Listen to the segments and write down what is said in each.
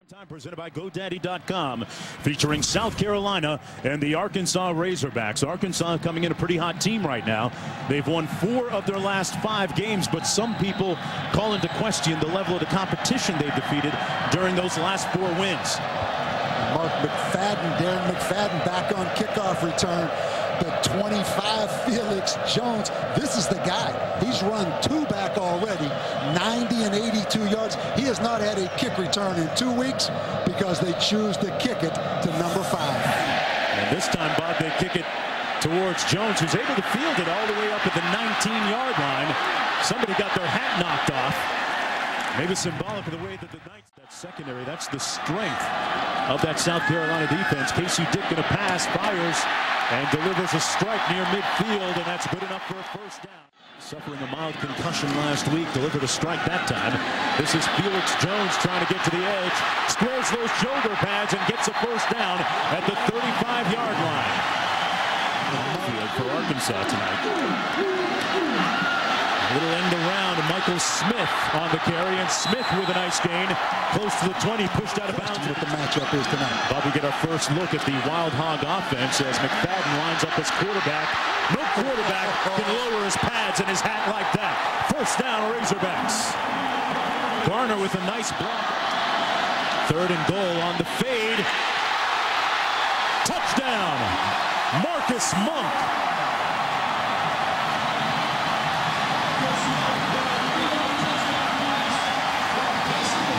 Time presented by GoDaddy.com, featuring South Carolina and the Arkansas Razorbacks. Arkansas coming in a pretty hot team right now. They've won 4 of their last 5 games, but some people call into question the level of the competition they've defeated during those last 4 wins. Darren McFadden back on kickoff return. The 25 Felix Jones, this is the guy. He's run 2 back already, 90 and 82 yards. He has not had a kick return in 2 weeks because they choose to kick it to number 5. And this time, Bob, they kick it towards Jones, who's able to field it all the way up at the 19-yard line. Somebody got their hat knocked off. Maybe symbolic of the way that the Knights, that secondary, that's the strength of that South Carolina defense. Casey Dick going to pass, fires, and delivers a strike near midfield, and that's good enough for a first down. Suffering a mild concussion last week, delivered a strike that time. This is Felix Jones trying to get to the edge, squares those shoulder pads, and gets a first down at the 35-yard line. Field for Arkansas tonight. A little end around, Michael Smith on the carry, and Smith with a nice gain, close to the 20, pushed out of bounds. What the matchup is tonight. Bob, we get our first look at the Wild Hog offense as McFadden lines up his quarterback. No quarterback can lower his pads and his hat like that. First down, Razorbacks. Garner with a nice block. 3rd and goal on the fade. Touchdown, Marcus Monk.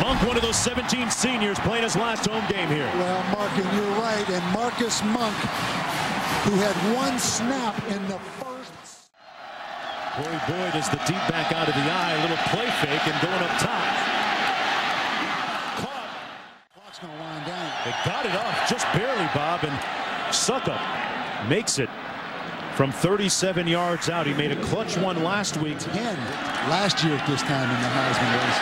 Monk, one of those 17 seniors, playing his last home game here. Well, Mark, and you're right. And Marcus Monk, who had 1 snap in the first. Corey Boyd is the deep back out of the eye. A little play fake and going up top. Caught. Clock's going to wind down. They got it off just barely, Bob, and Suckup makes it from 37 yards out. He made a clutch one last week. 10 last year at this time in the Heisman race.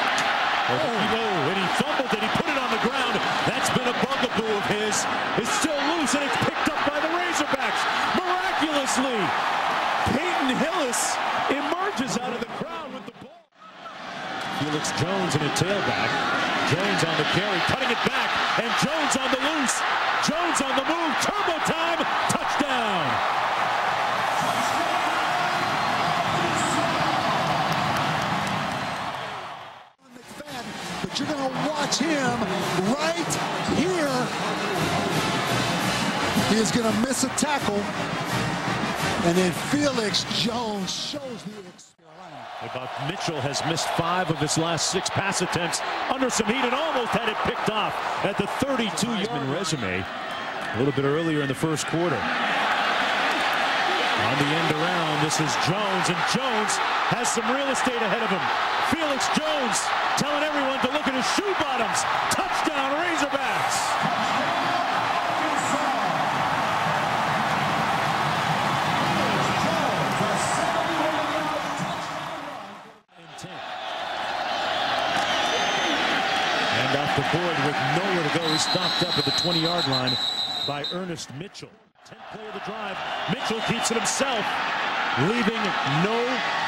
And he fumbled it. He put it on the ground. That's been a bugaboo of his. It's still loose, and it's picked up by the Razorbacks. Miraculously, Peyton Hillis emerges out of the crowd with the ball. Felix Jones in a tailback. Jones on the carry, cutting it back, and Jones on the loose. Jones on the move. Turbo time. Touchdown. You're going to watch him right here. He is going to miss a tackle. And then Felix Jones shows the Bob Mitchell has missed 5 of his last 6 pass attempts under some heat and almost had it picked off at the 32-yard resume a little bit earlier in the first quarter. On the end around, this is Jones, and Jones has some real estate ahead of him. Felix Jones telling everyone to look at his shoe bottoms. Touchdown, Razorbacks. And off the board with nowhere to go, he's stopped up at the 20-yard line by Ernest Mitchell. 10th play of the drive. Mitchell keeps it himself, leaving no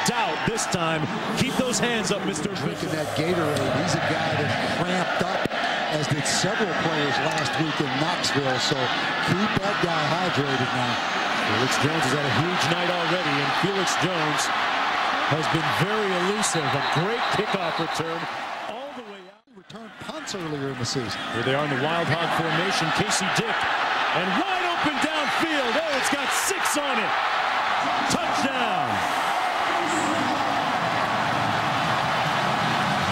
doubt this time. Keep those hands up, Mr. Drinking that Gatorade. He's a guy that cramped up, as did several players last week in Knoxville. So keep that guy hydrated now. Felix Jones has had a huge night already, and Felix Jones has been very elusive. A great kickoff return all the way out. He returned punts earlier in the season. Here they are in the Wild Hog formation. Casey Dick, and wide open downfield. Oh, it's got 6 on it. Touchdown.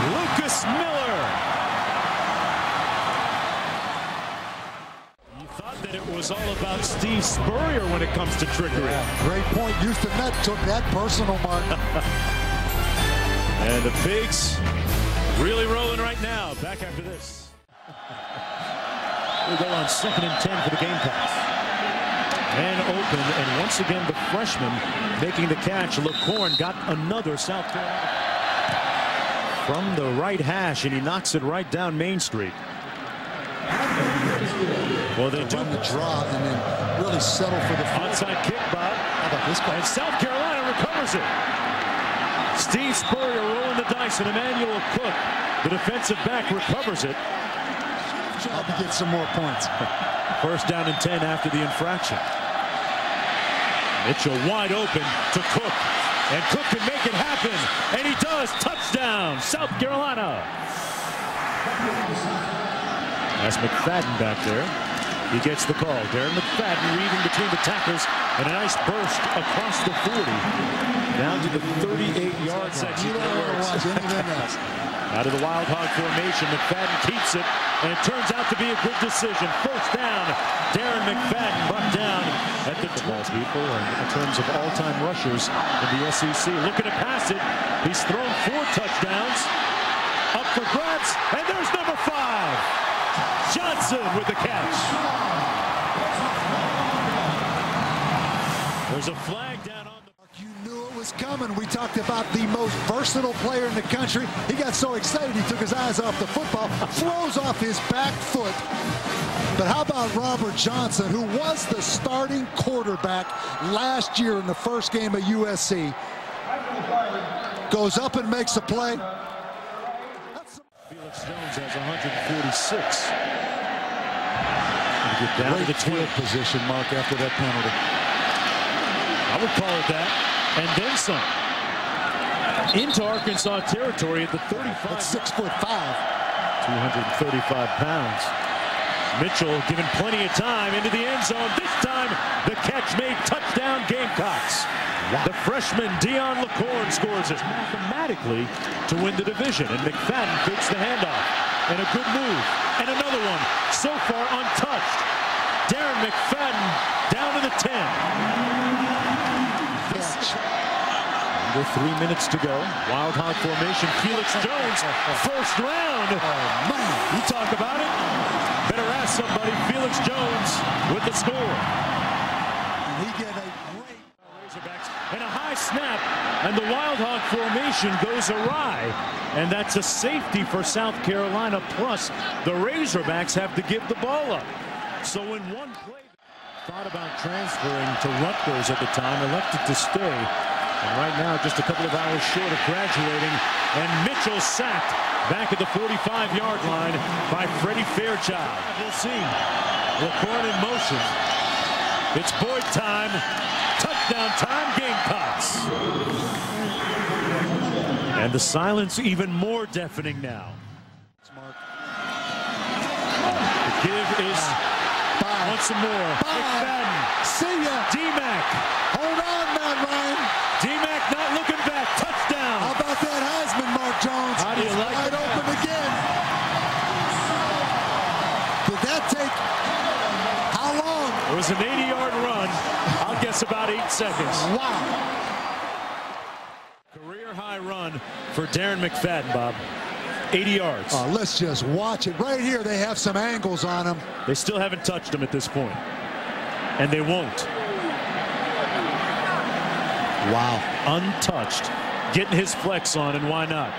Lucas Miller. You thought that it was all about Steve Spurrier when it comes to trickery. Yeah, great point. Houston Met took that personal, Mark. And the Pigs really rolling right now. Back after this. We'll go on 2nd and 10 for the Gamecocks. And open, and once again the freshman making the catch. LaCorn got another South Carolina from the right hash, and he knocks it right down Main Street. Well, they do the draw and then really settle for the onside kick, Bob. How about this guy? And South Carolina recovers it. Steve Spurrier rolling the dice, and Emmanuel Cook, the defensive back, recovers it. Trying to get some more points. First down and 10 after the infraction. Mitchell wide open to Cook. And Cook can make it happen. And he does. Touchdown, South Carolina. That's McFadden back there. He gets the call. Darren McFadden reading between the tackles. And a nice burst across the 40. Down to the 38-yard section. You don't want to watch anything else. Out of the Wild Hog formation, McFadden keeps it, and it turns out to be a good decision. First down, Darren McFadden brought down at the 12 people in terms of all-time rushers in the SEC. Looking to pass it. He's thrown 4 touchdowns. Up for grabs, and there's number 5. Johnson with the catch. There's a flag down on the... You knew it was coming. We talked about the most versatile player in the country. He got so excited he took his eyes off the football, throws off his back foot. But how about Robert Johnson, who was the starting quarterback last year in the first game of USC? Goes up and makes a play. Felix Jones has 146. Get down to the field position, Mark, after that penalty. I would call it that. And then some. Into Arkansas territory at the 35. That's 6'5". 235 pounds. Mitchell given plenty of time into the end zone. This time, the catch made. Touchdown, Gamecocks. Wow. The freshman Dion LaCorn scores it mathematically to win the division. And McFadden fakes the handoff. And a good move. And another one. So far untouched. Darren McFadden down to the 10. Under 3 minutes to go. Wild Hog formation. Felix Jones, first round. Oh, man. You talk about it. Better ask somebody. Felix Jones with the score. And he get a great Razorbacks and a high snap, and the Wild Hog formation goes awry, and that's a safety for South Carolina. Plus, the Razorbacks have to give the ball up. So in one play, thought about transferring to Rutgers at the time, elected to stay. And right now, just a couple of hours short of graduating. And Mitchell sacked back at the 45-yard line by Freddie Fairchild. We'll see. LaCorn in motion. It's Boyd time. Touchdown time, Gamecocks. And the silence even more deafening now. Smart. The give is once some more. McFadden. See ya. D-Mac. Hold on, Matt Ryan. D-Mac not looking back. Touchdown. How about that Heisman, Mark Jones? How do you like wide that? Open again. Did that take how long? It was an 80-yard run. I'll guess about 8 seconds. Wow. Career high run for Darren McFadden, Bob. 80 yards. Let's just watch it. Right here, they have some angles on him. They still haven't touched him at this point. And they won't. Wow. Untouched. Getting his flex on, and why not?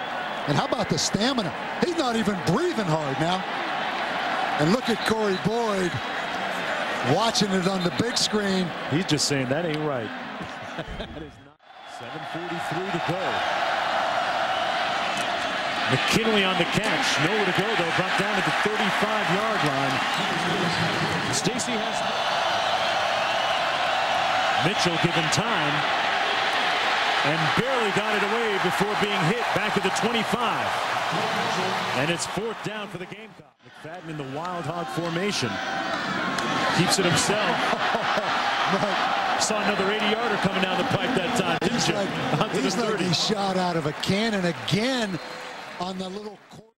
And how about the stamina? He's not even breathing hard now. And look at Corey Boyd watching it on the big screen. He's just saying that ain't right. That is not. 7:43 to go. McKinley on the catch. Nowhere to go, though. Brought down at the 35-yard line. Stacy has... Mitchell given time. And barely got it away before being hit back at the 25. And it's 4th down for the Gamecocks. McFadden in the Wild Hog formation. Keeps it himself. Saw another 80-yarder coming down the pipe that time, didn't you? He's like he shot out of a cannon again on the little court.